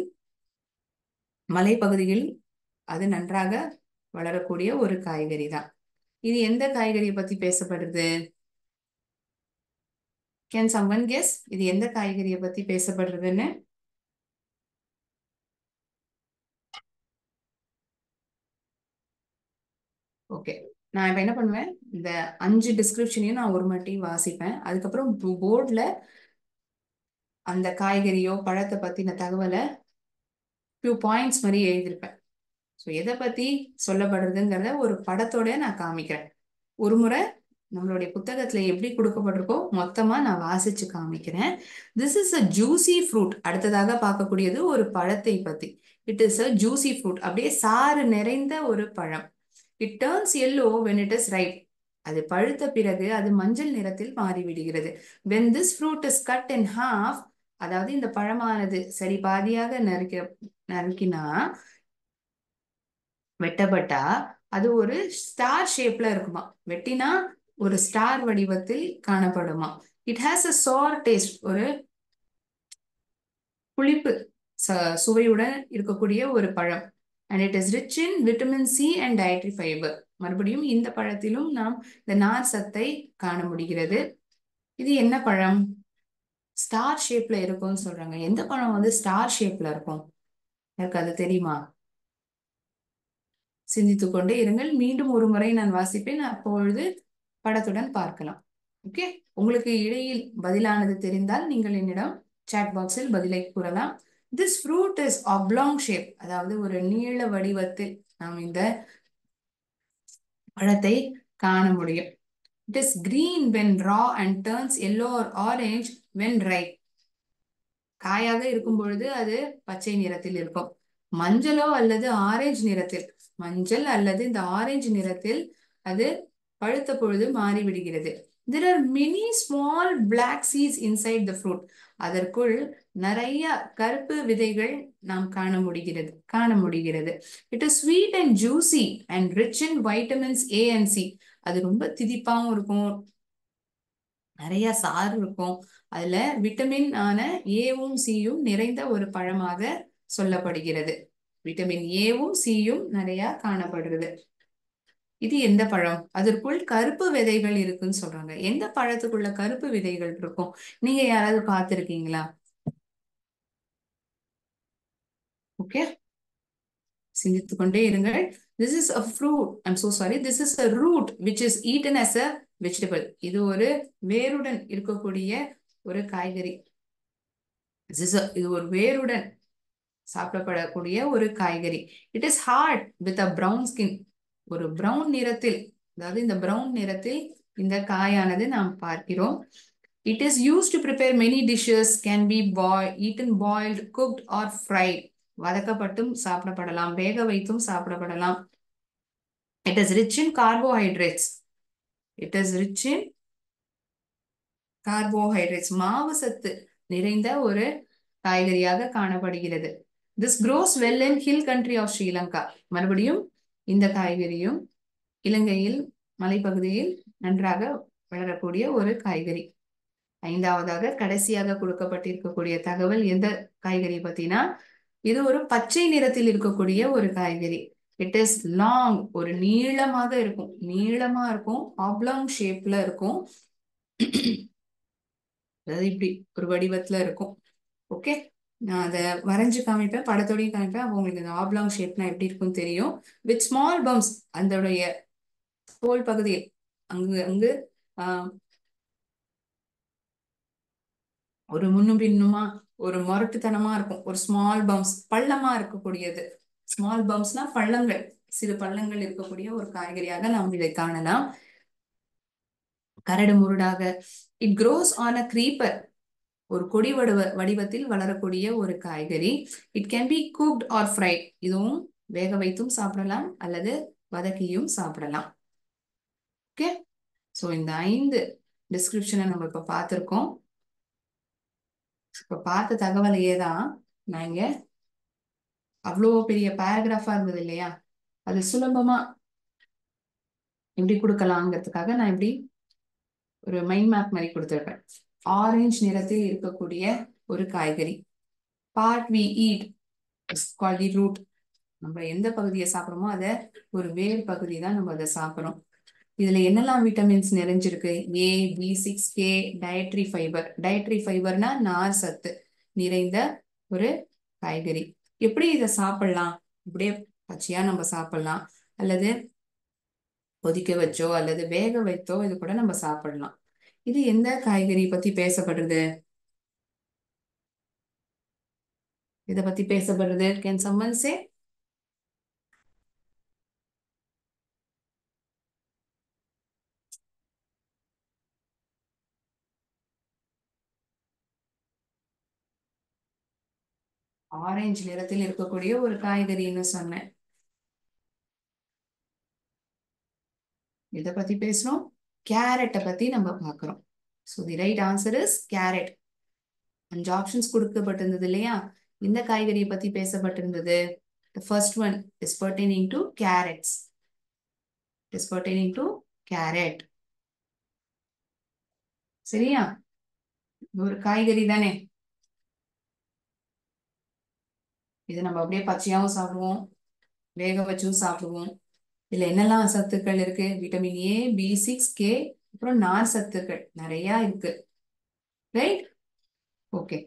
மலைப்பகுதியில் அது நன்றாக வளரக்கூடிய ஒரு காய்கறி தான். இது எந்த காய்கறியை பத்தி பேசப்படுது? கேன் சம்வன் கெஸ் இது எந்த காய்கறியை பத்தி பேசப்படுறதுன்னு? ஓகே, நான் இப்ப என்ன பண்ணுவேன், இந்த 5 டிஸ்கிரிப்ஷனையும் நான் ஒரு மாட்டி வாசிப்பேன். அதுக்கப்புறம் போர்ட்ல அந்த காய்கறியோ பழத்தை பத்தின தகவலை ஃபியூ பாயிண்ட்ஸ் மாதிரி எழுதியிருப்பேன். ஸோ எதை பத்தி சொல்லப்படுறதுங்கிறத ஒரு படத்தோட நான் காமிக்கிறேன். ஒரு முறை நம்மளுடைய புத்தகத்துல எப்படி கொடுக்கப்பட்டிருக்கோ மொத்தமா நான் வாசிச்சு காமிக்கிறேன். This is a juicy fruit. அடுத்ததாக பார்க்கக்கூடியது ஒரு பழத்தை பத்தி. It is a juicy fruit. அப்படியே சாறு நிறைந்த ஒரு பழம். It turns yellow when it is ripe. அது பழுத்த பிறகு அது மஞ்சள் நிறத்தில் மாறிவிடுகிறது. When this fruit is cut in half, அதாவது இந்த பழமானது சரி பாதியாக நறுக்கினா வெட்டப்பட்டா அது ஒரு ஸ்டார் ஷேப்ல இருக்குமா. வெட்டினா ஒரு ஸ்டார் வடிவத்தில் காணப்படுமா. It has a sour taste. ஒரு புளிப்பு சுவையுடன் இருக்கக்கூடிய ஒரு பழம். And it is rich in vitamin C and dietary fibre. மறுபடியும் இந்த பழத்திலும் நாம் இந்த நார் சத்தை காண முடிகிறது. இது என்ன பழம்? ஸ்டார் ஷேப்ல இருக்கும்னு சொல்றாங்க. எந்த பழம் வந்து ஸ்டார் ஷேப்ல இருக்கும்? எனக்கு அது தெரியுமா? சிந்தித்துக் கொண்டே இருங்கள். மீண்டும் ஒரு முறை நான் வாசிப்பேன், அப்பொழுது படத்துடன் பார்க்கலாம். ஓகே, உங்களுக்கு இடையில் பதிலானது தெரிந்தால் நீங்கள் என்னிடம் சாட் பாக்ஸில் பதிலை கூறலாம். This fruit is oblong shape. அதாவது ஒரு நீள வடிவத்தில் நாம் இந்த பழத்தை காண முடியும். It is green when raw and turns yellow or orange when ripe. காயாக இருக்கும் பொழுது அது பச்சை நிறத்தில் இருக்கும். மஞ்சளோ அல்லது ஆரஞ்சு நிறத்தில், மஞ்சள் அல்லது இந்த ஆரஞ்சு நிறத்தில் அது பழுத்த பொழுது மாறிவிடுகிறது. There are many small black seeds inside the fruit. அதற்குள் நிறைய கருப்பு விதைகள் நாம் காண முடிகிறது. It is sweet and juicy and rich in vitamins A and C. அது ரொம்ப திதிப்பாவும் இருக்கும், நிறைய சாறு இருக்கும். அதுல விட்டமின் ஆன ஏவும் சியும் நிறைந்த ஒரு பழமாக சொல்லப்படுகிறது. விட்டமின் ஏவும் சியும் நிறைய காணப்படுகிறது. இது எந்த பழம்? அதற்குள் கருப்பு விதைகள் இருக்குன்னு சொல்றாங்க. எந்த பழத்துக்குள்ள கருப்பு விதைகள் இருக்கும்? நீங்க யாராவது பார்த்திருக்கீங்களா? ஓகே, சிந்தித்துக் கொண்டே இருங்கள். This is a fruit. I'm so sorry. This is a root which is eaten as a vegetable. இது ஒரு வேருடன் இருக்கக்கூடிய ஒரு காய்கறி. இது ஒரு வேருடன் சாப்பிடப்படக்கூடிய ஒரு காய்கறி. It is hard with a brown skin. ஒரு பிரவுன் நிறத்தில், அதாவது இந்த பிரவுன் நிறத்தில் இந்த காயானது நாம் பார்க்கிறோம். It is use to prepare many dishes. Can be eaten boiled, cooked or fried. வதக்கப்பட்டும் சாப்பிடப்படலாம், வேக வைத்தும் சாப்பிடப்படலாம். It is rich in carbohydrates. It is rich in carbohydrates. மாவு சத்து நிறைந்த ஒரு காய்கறியாக காணப்படுகிறது. This grows well in hill country of Sri Lanka. மறுபடியும் இந்த காய்கறியும் இலங்கையில் மலைப்பகுதியில் நன்றாக வளரக்கூடிய ஒரு காய்கறி. ஐந்தாவதாக கடைசியாக கொடுக்கப்பட்டிருக்கக்கூடிய தகவல் எந்த காய்கறி பத்தினா, இது ஒரு பச்சை நிறத்தில் இருக்கக்கூடிய ஒரு காய்கறி. It is long. ஒரு நீளமாக இருக்கும், நீளமா இருக்கும், ஆப்லாங் ஷேப்ல இருக்கும். அதாவது இப்படி ஒரு வடிவத்துல இருக்கும். ஓகே, நான் அதை வரைஞ்சு காமிப்பேன், படத்தோடையும் காமிப்பேன். அப்போ உங்களுக்கு இந்த ஆப்லாங் ஷேப்னா எப்படி இருக்கும்னு தெரியும். With small bumps. அதோடைய தோல் பகுதியில் அங்கு அங்கு ஒரு முன்னும் பின்னுமா ஒரு முரட்டுத்தனமா இருக்கும். ஒரு ஸ்மால் பம்ப்ஸ், பள்ளமா இருக்கக்கூடியது. ஸ்மால் பம்ப்ஸ்னா பள்ளங்கள், சிறு பள்ளங்கள் இருக்கக்கூடிய ஒரு காய்கறியாக நாம் இதை காணலாம். கரடு முரடாக. It grows on a creeper. ஒரு கொடி வடிவத்தில் வளரக்கூடிய ஒரு காய்கறி. It can be cooked or fried. இதுவும் வேக வைத்தும் சாப்பிடலாம் அல்லது வதக்கியும் சாப்பிடலாம். ஓகே, ஸோ இந்த 5 டிஸ்கிரிப்ஷனை நம்ம இப்ப பார்த்திருக்கோம். இப்ப பார்த்த தகவலையே தான் நான் இங்க அவ்வளோ பெரிய பேராகிராஃபா இருந்தது இல்லையா, அது சுலபமா எப்படி கொடுக்கலாங்கிறதுக்காக நான் இப்படி ஒரு மைண்ட் மேப் மாதிரி கொடுத்துருப்பேன். ஆரஞ்சு நிறத்தில் இருக்கக்கூடிய ஒரு காய்கறி. Part we eat call the root. நம்ம எந்த பகுதியை சாப்பிடுறோமோ அதை ஒரு வேர் பகுதி தான் நம்ம அதை சாப்பிட்றோம். இதுல என்னெல்லாம் விட்டமின்ஸ் நிறைஞ்சிருக்கு? A, B6, K, dietary fibre. Dietary ஃபைபர்னா நார் சத்து நிறைந்த ஒரு காய்கறி. எப்படி இதை சாப்பிடலாம்? இப்படியே பச்சையா நம்ம சாப்பிடலாம், அல்லது கொதிக்க வச்சோ அல்லது வேக வைத்தோ இது கூட நம்ம சாப்பிடலாம். இது எந்த காய்கறி பத்தி பேசப்படுறது? இத பத்தி பேசப்படுறது. Can someone say? ஆரஞ்சு நிறத்தில் இருக்கக்கூடிய ஒரு காய்கறின்னு சொன்னேன். இத பத்தி பேசுறோம். கேரட்டை பத்தி நம்ம பார்க்கிறோம். So the right answer is carrot. 5 options கொடுக்கப்பட்டிருந்தது இல்லையா? இந்த காய்கறியை பத்தி பேசப்பட்டிருந்தது. The first one is pertaining to carrots. It is pertaining to carrot. சரியா? ஒரு காய்கறி தானே. இது நம்ம அப்படியே பச்சையாவும் சாப்பிடுவோம், வேக வச்சும் சாப்பிடுவோம். இதுல என்னெல்லாம் சத்துக்கள் இருக்கு? விட்டமின் A, B6, K, அப்புறம் நார் சத்துக்கள் நிறைய இருக்கு. ரைட்? ஓகே.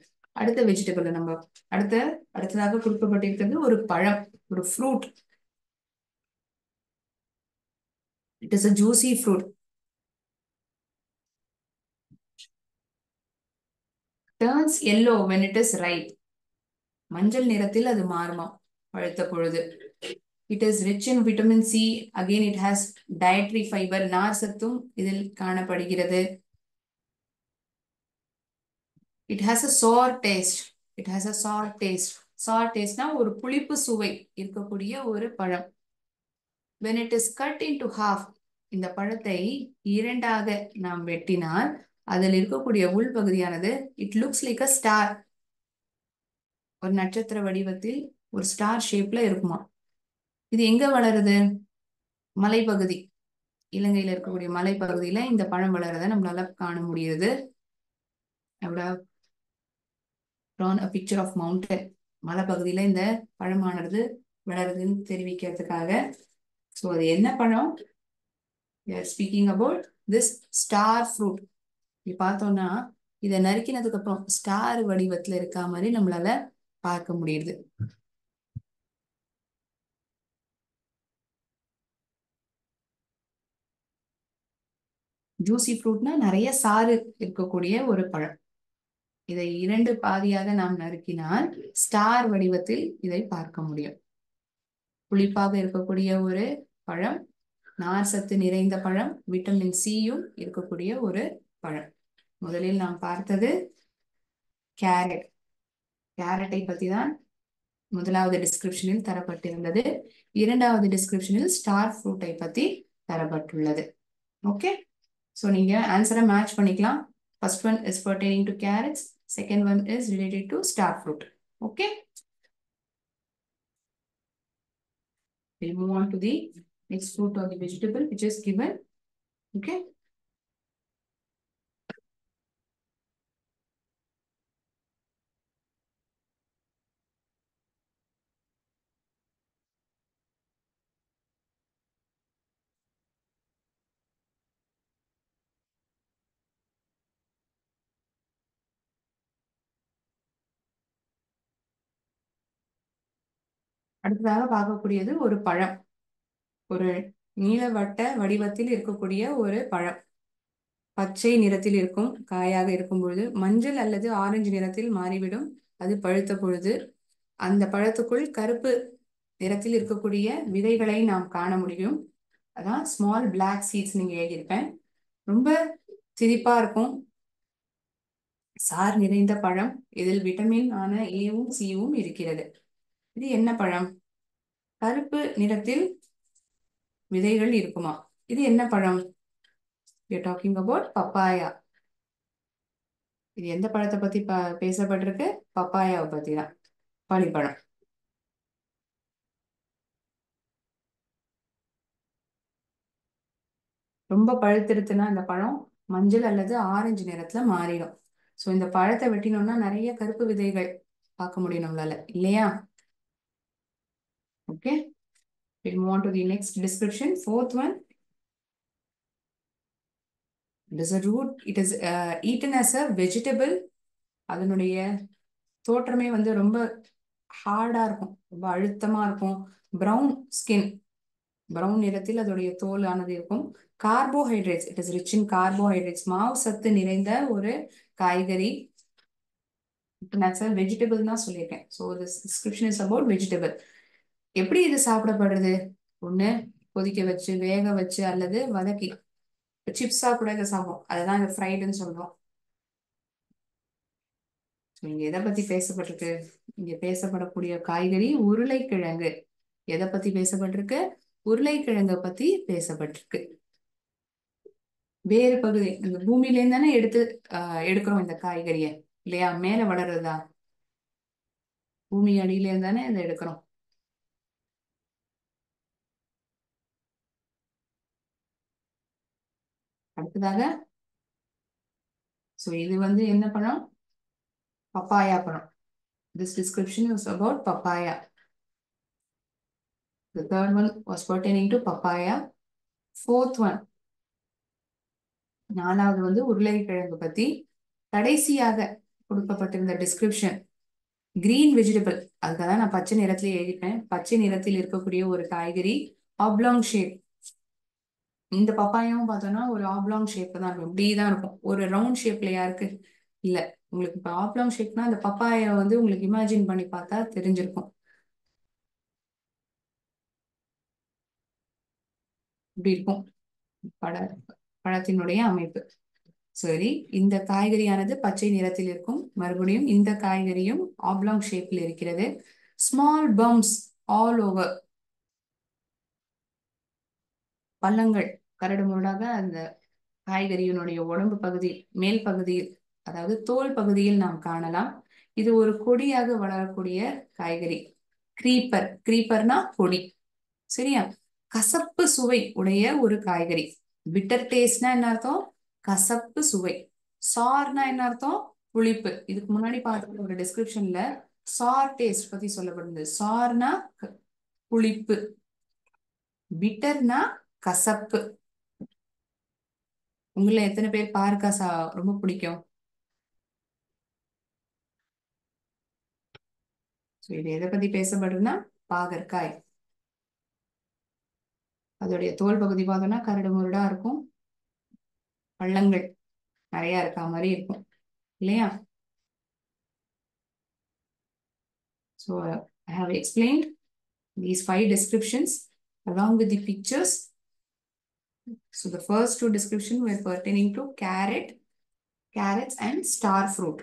அடுத்த வெஜிடபிள் நம்ம அடுத்ததாக கொடுக்கப்பட்டிருக்கிறது ஒரு பழம், ஒரு fruit. It is a juicy fruit. Turns yellow when it is ripe. மஞ்சள் நிறத்தில் அது மாறுமா பழுத்த பொழுது. It is rich in vitamin C. Again it has dietary fiber. நார் சத்தும் இதில் காணப்படுகிறது. It has a sour taste. It has a sour taste. Sour taste னா ஒரு புளிப்பு சுவை இருக்கக்கூடிய ஒரு பழம். When it is cut into half, இந்த பழத்தை இரண்டாக நாம் வெட்டினால் அதில் இருக்கக்கூடிய உள்பகுதியானது it looks like a star. ஒரு நட்சத்திர வடிவத்தில் ஒரு ஸ்டார் ஷேப்ல இருக்குமா. இது எங்க வளருது? மலைப்பகுதி, இலங்கையில இருக்கக்கூடிய மலைப்பகுதியில இந்த பழம் வளர்றத நம்மளால காண முடியுது. drawn a picture of mountain. மலைப்பகுதியில இந்த பழமானது வளருதுன்னு தெரிவிக்கிறதுக்காக. ஸோ அது என்ன பழம்? we are speaking about this star fruit. இப்படி பார்த்தோம்னா இதை நறுக்கினதுக்கு அப்புறம் ஸ்டார் வடிவத்துல இருக்க மாதிரி நம்மளால பார்க்க முடியுது. ஜூசி ஃப்ரூட்னா நிறைய சாறு இருக்கக்கூடிய ஒரு பழம். இதை 2 பாதியாக நாம் நறுக்கினால் ஸ்டார் வடிவத்தில் இதை பார்க்க முடியும். புளிப்பாக இருக்கக்கூடிய ஒரு பழம், நார் சத்து நிறைந்த பழம், விட்டமின் சியும் இருக்கக்கூடிய ஒரு பழம். முதலில் நாம் பார்த்தது கேரட். கேரட்டை பத்தி தான் முதலாவது டிஸ்கிரிப்ஷனில் தரப்பட்டிருந்தது. இரண்டாவது டிஸ்கிரிப்ஷனில் ஸ்டார் ஃப்ரூட்டை பத்தி தரப்பட்டுள்ளது. ஓகே, ஸோ நீங்க ஆன்சரை மேட்ச் பண்ணிக்கலாம். First one is pertaining to carrots, second one is related to star fruit. Okay, we'll move on to the next fruit or the vegetable which is given. Okay, அடுத்ததாக பார்க்கக்கூடியது ஒரு பழம். ஒரு நீளவட்ட வடிவத்தில் இருக்கக்கூடிய ஒரு பழம். பச்சை நிறத்தில் இருக்கும். காயாக இருக்கும் பொழுது மஞ்சள் அல்லது ஆரஞ்சு நிறத்தில் மாறிவிடும் அது பழுத்த பொழுது. அந்த பழத்துக்குள் கருப்பு நிறத்தில் இருக்கக்கூடிய விதைகளை நாம் காண முடியும். அதான் ஸ்மால் பிளாக் சீட்ஸ் நீங்க எழுதியிருப்பேன். ரொம்ப சிரிப்பா இருக்கும். சார் நிறைந்த பழம். இதில் விட்டமின் ஆன ஏவும் சியும் இருக்கிறது. இது என்ன பழம்? கருப்பு நிறத்தில் விதைகள் இருக்குமா. இது என்ன பழம்? we are talking about papaya. இது எந்த பழத்தை பத்தி பேசப்பட்டிருக்கு? பப்பாயாவை பத்தி தான். பழிப்பழம். ரொம்ப பழுத்திருத்துனா இந்த பழம் மஞ்சள் அல்லது ஆரஞ்சு நிறத்துல மாறிடும். ஸோ இந்த பழத்தை வெட்டினோம்னா நிறைய கருப்பு விதைகள் பார்க்க முடியும் நம்மளால, இல்லையா? Okay, we'll move on to the next description. Fourth one, It is a root. It is eaten as a vegetable. அதனுடைய தோற்றமே வந்து ரொம்ப ஹார்டா இருக்கும், ரொம்ப அழுத்தமா இருக்கும். பிரவுன் ஸ்கின், பிரவுன் நிறத்தில் அதோடைய தோல் ஆனது இருக்கும். Carbohydrates, it is rich in carbohydrates, மாவு சத்து நிறைந்த ஒரு காய்கறி. வெஜிடபிள் தான் சொல்லியிருக்கேன். So this description is about vegetable. எப்படி இது சாப்பிடப்படுறது? ஒண்ணு கொதிக்க வச்சு, வேக வச்சு, அல்லது வதக்கி. சிப்ஸா கூட இதை சாப்பிடும், அதுதான் இந்த ஃப்ரைடுன்னு சொல்றோம். இங்க எதை பத்தி பேசப்பட்டிருக்கு? இங்க பேசப்படக்கூடிய காய்கறி உருளைக்கிழங்கு. எதை பத்தி பேசப்பட்டிருக்கு? உருளைக்கிழங்க பத்தி பேசப்பட்டிருக்கு. வேறு பகுதி, இந்த பூமியில இருந்து தானே எடுக்கிறோம் இந்த காய்கறிய, இல்லையா? மேல வளர்றதா? பூமி அடியில இருந்து தானே இதை எடுக்கிறோம். அடுத்ததாக, சோ இது வந்து என்ன பழம்? பப்பாயா பழம். This description is about papaya. The third one was pertaining to papaya. Fourth one, நாலாவது வந்து உருளைக்கிழங்கு பத்தி. கடைசியாக கொடுக்கப்பட்டிருந்த டிஸ்கிரிப்ஷன் கிரீன் வெஜிடபிள். அதுக்காக நான் பச்சை நிறத்திலே எழுதிப்பேன். பச்சை நிறத்தில் இருக்கக்கூடிய ஒரு காய்கறி, ஆப்லாங் ஷேப். இந்த பப்பாயாவும் பார்த்தோம்னா ஒரு ஆப்லாங் ஷேப் தான் இருக்கும், இப்படிதான் இருக்கும். ஒரு ரவுண்ட் ஷேப்ல யாருக்கு இல்ல. உங்களுக்கு இப்ப ஆப்லாங் ஷேப்னா அந்த பப்பாயா வந்து உங்களுக்கு இமேஜின் பண்ணி பார்த்தா தெரிஞ்சிருக்கும். இப்படி இருக்கும் பட பழத்தினுடைய அமைப்பு. சரி, இந்த காய்கறியானது பச்சை நிறத்தில் இருக்கும். மறுபடியும் இந்த காய்கறியும் ஆப்லாங் ஷேப்ல இருக்கிறது. ஸ்மால் பம்ப்ஸ் ஆல் ஓவர், பள்ளங்கள் கரடு முரடாக அந்த காய்கறியினுடைய உடம்பு பகுதி, மேல் பகுதியில், அதாவது தோல் பகுதியில் நாம் காணலாம். இது ஒரு கொடியாக வளரக்கூடிய காய்கறி. கிரீப்பர், கிரீப்பர்னா கொடி, சரியா? கசப்பு சுவை உடைய ஒரு காய்கறி. பிட்டர் டேஸ்ட்னா என்ன அர்த்தம்? கசப்பு சுவை. சார்னா என்ன அர்த்தம்? புளிப்பு. இதுக்கு முன்னாடி பார்த்த ஒரு டிஸ்கிரிப்ஷன்ல சார் டேஸ்ட் பத்தி சொல்லப்படுது. சார்னா புளிப்பு, பிட்டர்னா கசப்பு. உங்களை எத்தனை பேர் பாருக்கா ரொம்ப பிடிக்கும்? இது எதை பத்தி பேசப்படுதுன்னா பாகற்காய். அதோடைய தோல் பகுதி பார்த்தோம்னா கரடு முரடா இருக்கும், பள்ளங்கள் நிறைய இருக்கா மாதிரி இருக்கும், இல்லையா? So I have explained these 5 descriptions along with the pictures. So the first 2 descriptions were pertaining to carrots and star fruit.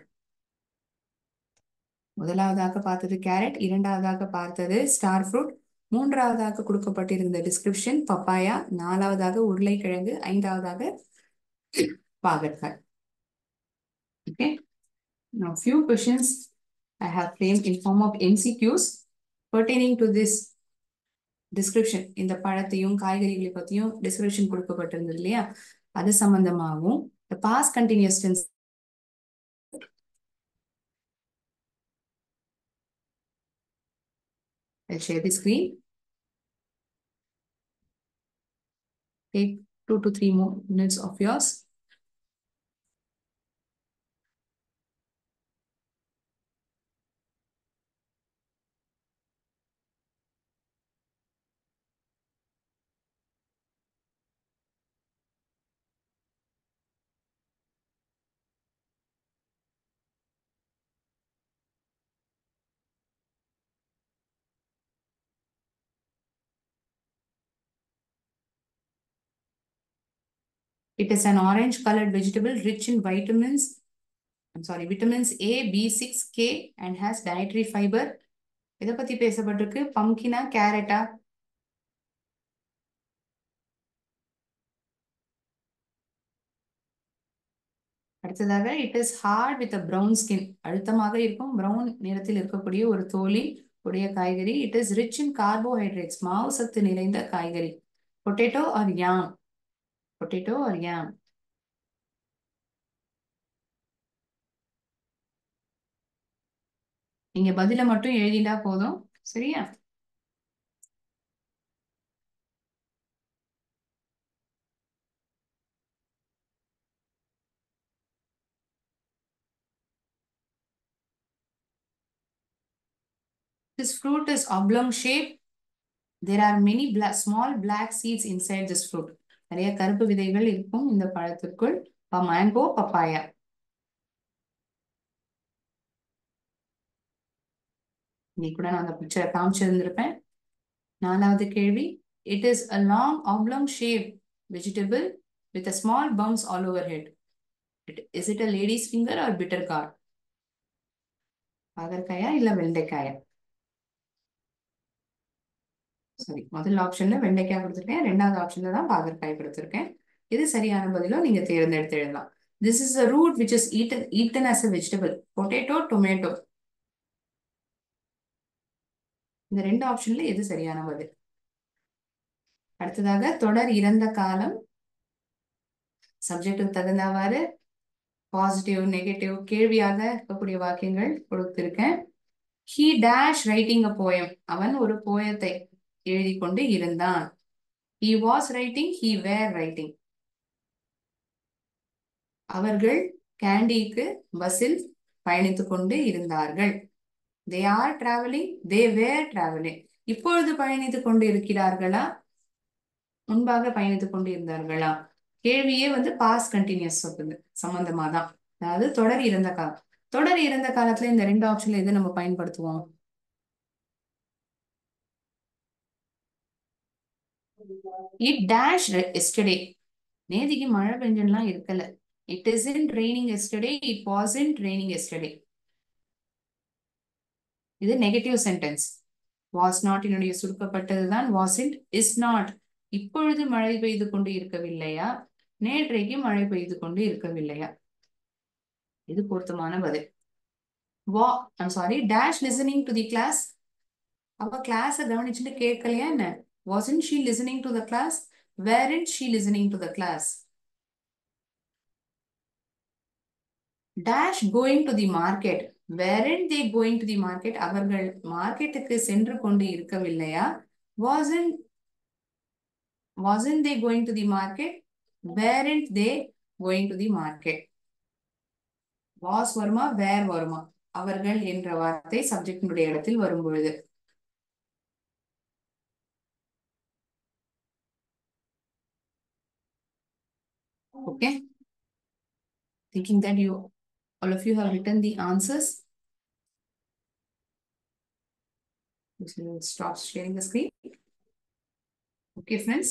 முதலாவதாக பார்த்தது கேரட், இரண்டாவதாக பார்த்தது ஸ்டார் ஃப்ரூட், மூன்றாவதாக கொடுக்கப்பட்டிருந்த டிஸ்கிரிப்ஷன் பப்பாயா, நாலாவதாக உருளைக்கிழங்கு, ஐந்தாவதாக பாகற்காய். Okay, now few questions I have framed in form of MCQs pertaining to this description. இந்த பழத்தையும் காய்கறிகளை பத்தியும் டிஸ்கிரிப்ஷன் கொடுக்கப்பட்டிருந்தது இல்லையா, அது சம்பந்தமாகவும் the past continuous tense. I'll share the screen. Take 2 to 3 more minutes of yours. It is an orange colored vegetable rich in vitamins. Vitamins A, B6, K and has dietary fiber. இதை பத்தி பேசப்பட்டிருக்கு. பம்கினா, கேரட்டா? அடுத்ததாக, it is hard with brown skin. அழுத்தமாக இருக்கும், brown நிறத்தில் இருக்கக்கூடிய ஒரு தோலி உடைய காய்கறி. It is rich in carbohydrates, மாவு சத்து நிறைந்த காய்கறி. Potato or yam? Potato or yam? நீங்க பதில மட்டும் எழுதிட்டா போதும், சரியா? This fruit is oblong shape. There are many small black seeds inside this fruit. நிறைய கருப்பு விதைகள் இருக்கும் இந்த பழத்திற்குள். Mango papaya. நீ கூட நான் அந்த பிக்சரை காமிச்சிருந்திருப்பேன். நாலாவது கேள்வி. It is a long oblong shaped vegetable with a small bumps all over it. Is it a lady's finger or bitter gourd? பாகற்காயா இல்ல வெண்டைக்காயா? சரி, முதல் ஆப்ஷன்ல வெண்டைக்காய் கொடுத்துருக்கேன், ரெண்டாவது ஆப்ஷன்ல தான் பாகற்காய் கொடுத்துருக்கேன். இது சரியான பதிலோ நீங்க தேர்ந்தெடுத்து எழுதலாம். This is a root which is eaten as a vegetable. Potato, tomato. இந்த ரெண்டு ஆப்ஷன்ல எது சரியான பதில்? அடுத்ததாக தொடர் இறந்த காலம். சப்ஜெக்டுக்கு தகுந்தவாறு பாசிட்டிவ் நெகட்டிவ் கேள்வியாக இருக்கக்கூடிய வாக்கியங்கள் கொடுத்திருக்கேன். He dash writing a poem. அவன் ஒரு போயத்தை எழுதி கொண்டு இருந்தான். He was writing, he were writing. அவர்கள் கேண்டிக்கு பஸ்ஸில் பயணித்துக் கொண்டு இருந்தார்கள். They are traveling, they were traveling. இப்பொழுது பயணித்துக் கொண்டு இருக்கிறார்களா, முன்பாக பயணித்துக் கொண்டு இருந்தார்களா? கேள்வியே பாஸ்ட் கண்டினியூஸ் சொல்லுது, சம்பந்தமா தான். அதாவது தொடர் இறந்த காலம். தொடர் இறந்த காலத்துல இந்த ரெண்டு ஆப்ஷன்ல எது நம்ம பயன்படுத்துவோம்? It dashed yesterday. நேதிக்கு மழை பெஞ்சன்லாம் இருக்கல. It isn't raining yesterday, it wasn't raining yesterday. இது நெகட்டிவ் சென்டென்ஸ். was not என்னுடைய சுருக்கப்பட்டதுதான் wasn't. is not இப்பொழுது மழை பெய்து கொண்டு இருக்கவில்லையா, நேற்றைக்கு மழை பெய்து கொண்டு இருக்கவில்லையா? இது பொருத்தமான பதில். I'm sorry, dash listening to the class. அவ கிளாஸ கவனிச்சுட்டு கேட்கலையா என்ன? wasn't she listening to the class? weren't she listening to the class? dash going to the market. weren't they going to the market? அவர்கள் மார்க்கெட்டுக்கு சென்று கொண்டு இருக்கவில்லையா? wasn't they going to the market? weren't they going to the market? was வருமா were வருமா? அவர்கள் என்ற வார்த்தை சப்ஜெக்டினுடைய இடத்தில் வரும் பொழுது. Okay, thinking that all of you have written the answers. Stop sharing the screen. Okay, friends.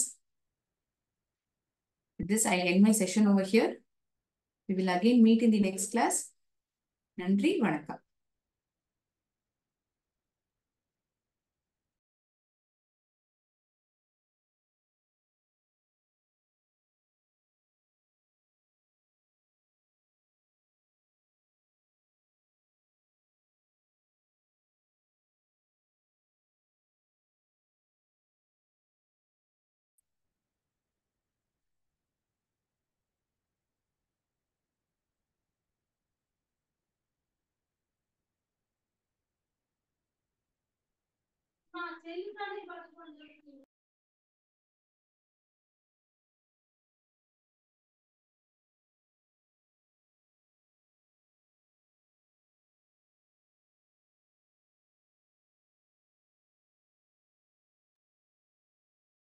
With this, I end my session over here. We will again meet in the next class. நன்றி, வணக்கம்.